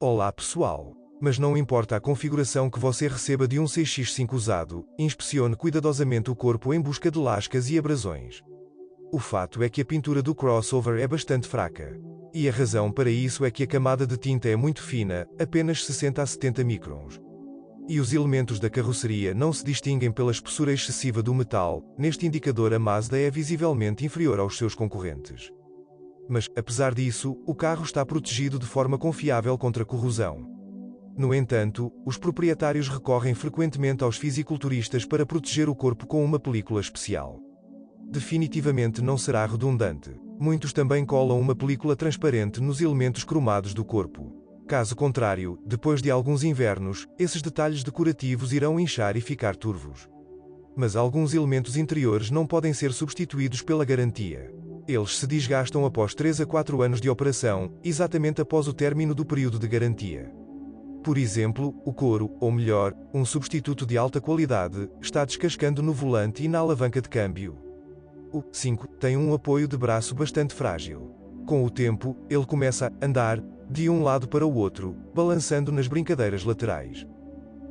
Olá pessoal! Mas não importa a configuração que você receba de um CX-5 usado, inspecione cuidadosamente o corpo em busca de lascas e abrasões. O fato é que a pintura do crossover é bastante fraca. E a razão para isso é que a camada de tinta é muito fina, apenas 60 a 70 microns. E os elementos da carroceria não se distinguem pela espessura excessiva do metal. Neste indicador a Mazda é visivelmente inferior aos seus concorrentes. Mas, apesar disso, o carro está protegido de forma confiável contra corrosão. No entanto, os proprietários recorrem frequentemente aos fisiculturistas para proteger o corpo com uma película especial. Definitivamente não será redundante. Muitos também colam uma película transparente nos elementos cromados do corpo. Caso contrário, depois de alguns invernos, esses detalhes decorativos irão inchar e ficar turvos. Mas alguns elementos interiores não podem ser substituídos pela garantia. Eles se desgastam após 3 a 4 anos de operação, exatamente após o término do período de garantia. Por exemplo, o couro, ou melhor, um substituto de alta qualidade, está descascando no volante e na alavanca de câmbio. O 5 tem um apoio de braço bastante frágil. Com o tempo, ele começa a andar de um lado para o outro, balançando nas brincadeiras laterais.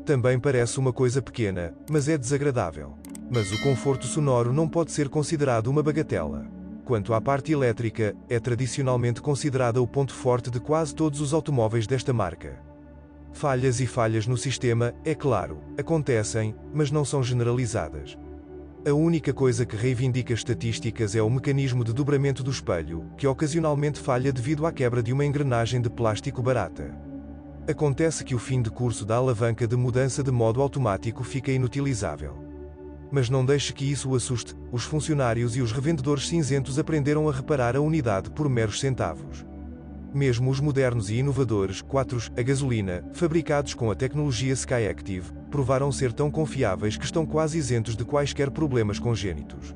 Também parece uma coisa pequena, mas é desagradável. Mas o conforto sonoro não pode ser considerado uma bagatela. Quanto à parte elétrica, é tradicionalmente considerada o ponto forte de quase todos os automóveis desta marca. Falhas e falhas no sistema, é claro, acontecem, mas não são generalizadas. A única coisa que reivindica estatísticas é o mecanismo de dobramento do espelho, que ocasionalmente falha devido à quebra de uma engrenagem de plástico barata. Acontece que o fim de curso da alavanca de mudança de modo automático fica inutilizável. Mas não deixe que isso o assuste, os funcionários e os revendedores cinzentos aprenderam a reparar a unidade por meros centavos. Mesmo os modernos e inovadores 4s a gasolina, fabricados com a tecnologia SkyActiv, provaram ser tão confiáveis que estão quase isentos de quaisquer problemas congênitos.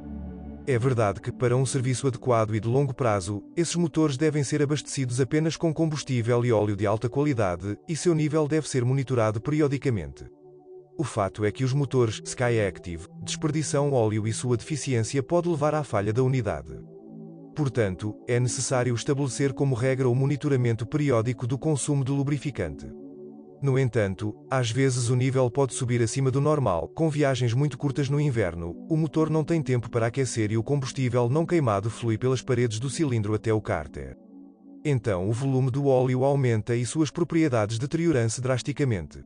É verdade que, para um serviço adequado e de longo prazo, esses motores devem ser abastecidos apenas com combustível e óleo de alta qualidade, e seu nível deve ser monitorado periodicamente. O fato é que os motores SkyActiv desperdiçam óleo e sua deficiência pode levar à falha da unidade. Portanto, é necessário estabelecer como regra o monitoramento periódico do consumo de lubrificante. No entanto, às vezes o nível pode subir acima do normal. Com viagens muito curtas no inverno, o motor não tem tempo para aquecer e o combustível não queimado flui pelas paredes do cilindro até o cárter. Então o volume do óleo aumenta e suas propriedades deterioram-se drasticamente.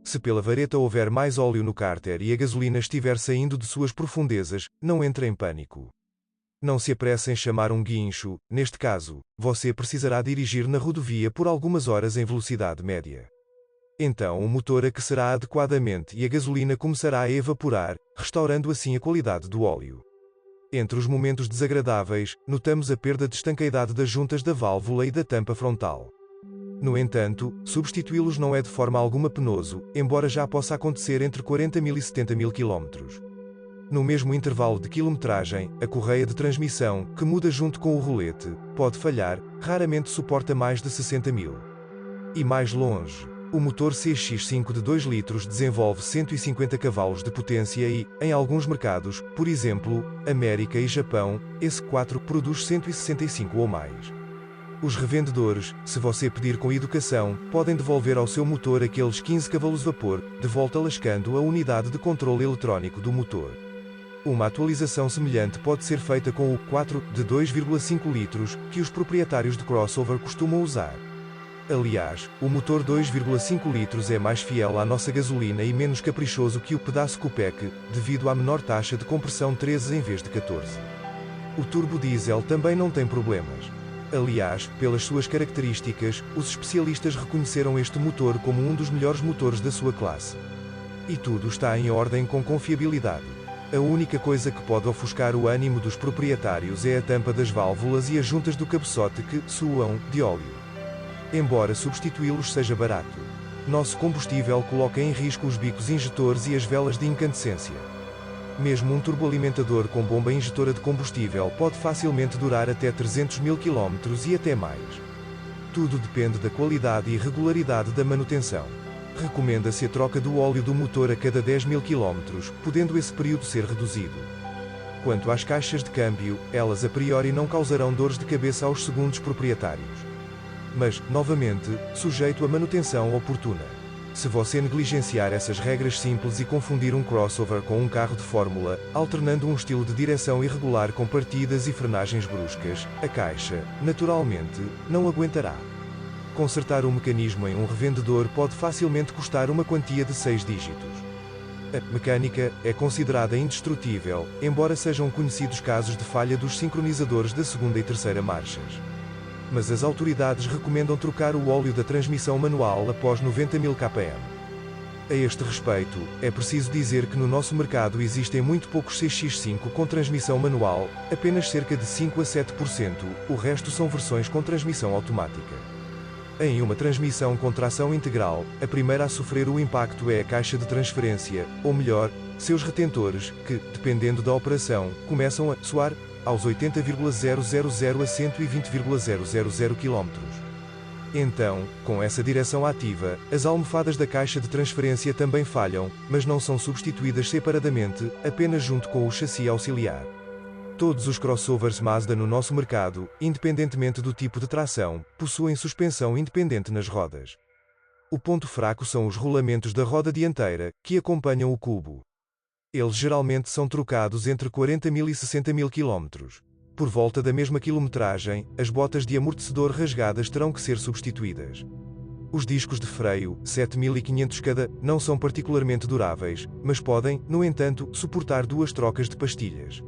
Se pela vareta houver mais óleo no cárter e a gasolina estiver saindo de suas profundezas, não entre em pânico. Não se apresse em chamar um guincho. Neste caso, você precisará dirigir na rodovia por algumas horas em velocidade média. Então o motor aquecerá adequadamente e a gasolina começará a evaporar, restaurando assim a qualidade do óleo. Entre os momentos desagradáveis, notamos a perda de estanqueidade das juntas da válvula e da tampa frontal. No entanto, substituí-los não é de forma alguma penoso, embora já possa acontecer entre 40 mil e 70 mil km. No mesmo intervalo de quilometragem, a correia de transmissão, que muda junto com o rolete, pode falhar, raramente suporta mais de 60 mil. E mais longe, o motor CX-5 de 2 litros desenvolve 150 cavalos de potência e, em alguns mercados, por exemplo, América e Japão, esse 4 produz 165 ou mais. Os revendedores, se você pedir com educação, podem devolver ao seu motor aqueles 15 cavalos de vapor, de volta lascando a unidade de controle eletrónico do motor. Uma atualização semelhante pode ser feita com o 4 de 2,5 litros, que os proprietários de crossover costumam usar. Aliás, o motor 2,5 litros é mais fiel à nossa gasolina e menos caprichoso que o pedaço Copec, devido à menor taxa de compressão 13 em vez de 14. O turbo diesel também não tem problemas. Aliás, pelas suas características, os especialistas reconheceram este motor como um dos melhores motores da sua classe. E tudo está em ordem com confiabilidade. A única coisa que pode ofuscar o ânimo dos proprietários é a tampa das válvulas e as juntas do cabeçote que suam de óleo. Embora substituí-los seja barato, nosso combustível coloca em risco os bicos injetores e as velas de incandescência. Mesmo um turboalimentador com bomba injetora de combustível pode facilmente durar até 300 mil km e até mais. Tudo depende da qualidade e regularidade da manutenção. Recomenda-se a troca do óleo do motor a cada 10 mil km, podendo esse período ser reduzido. Quanto às caixas de câmbio, elas a priori não causarão dores de cabeça aos segundos proprietários. mas, novamente, sujeito a manutenção oportuna. Se você negligenciar essas regras simples e confundir um crossover com um carro de fórmula, alternando um estilo de direção irregular com partidas e frenagens bruscas, a caixa, naturalmente, não aguentará. Consertar o mecanismo em um revendedor pode facilmente custar uma quantia de 6 dígitos. A mecânica é considerada indestrutível, embora sejam conhecidos casos de falha dos sincronizadores da segunda e terceira marchas. Mas as autoridades recomendam trocar o óleo da transmissão manual após 90.000 km. A este respeito, é preciso dizer que no nosso mercado existem muito poucos CX5 com transmissão manual, apenas cerca de 5 a 7%, o resto são versões com transmissão automática. Em uma transmissão com tração integral, a primeira a sofrer o impacto é a caixa de transferência, ou melhor, seus retentores, que, dependendo da operação, começam a soar aos 80,000 a 120,000 km. Então, com essa direção ativa, as almofadas da caixa de transferência também falham, mas não são substituídas separadamente, apenas junto com o chassi auxiliar. Todos os crossovers Mazda no nosso mercado, independentemente do tipo de tração, possuem suspensão independente nas rodas. O ponto fraco são os rolamentos da roda dianteira, que acompanham o cubo. Eles geralmente são trocados entre 40.000 e 60.000 km. Por volta da mesma quilometragem, as botas de amortecedor rasgadas terão que ser substituídas. Os discos de freio, 7.500 cada, não são particularmente duráveis, mas podem, no entanto, suportar 2 trocas de pastilhas.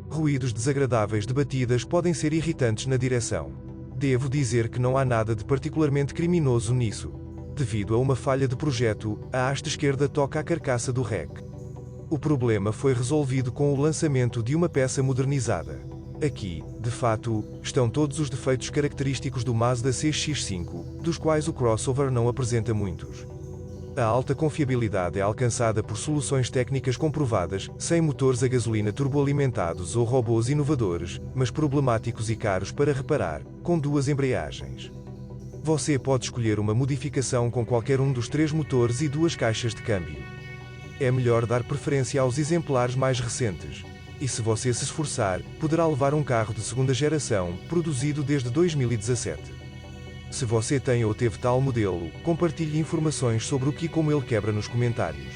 Ruídos desagradáveis de batidas podem ser irritantes na direção. Devo dizer que não há nada de particularmente criminoso nisso. Devido a uma falha de projeto, a haste esquerda toca a carcaça do REC. O problema foi resolvido com o lançamento de uma peça modernizada. Aqui, de fato, estão todos os defeitos característicos do Mazda CX-5, dos quais o crossover não apresenta muitos. A alta confiabilidade é alcançada por soluções técnicas comprovadas, sem motores a gasolina turboalimentados ou robôs inovadores, mas problemáticos e caros para reparar, com 2 embreagens. Você pode escolher uma modificação com qualquer um dos 3 motores e 2 caixas de câmbio. É melhor dar preferência aos exemplares mais recentes. E se você se esforçar, poderá levar um carro de segunda geração, produzido desde 2017. Se você tem ou teve tal modelo, compartilhe informações sobre o que e como ele quebra nos comentários.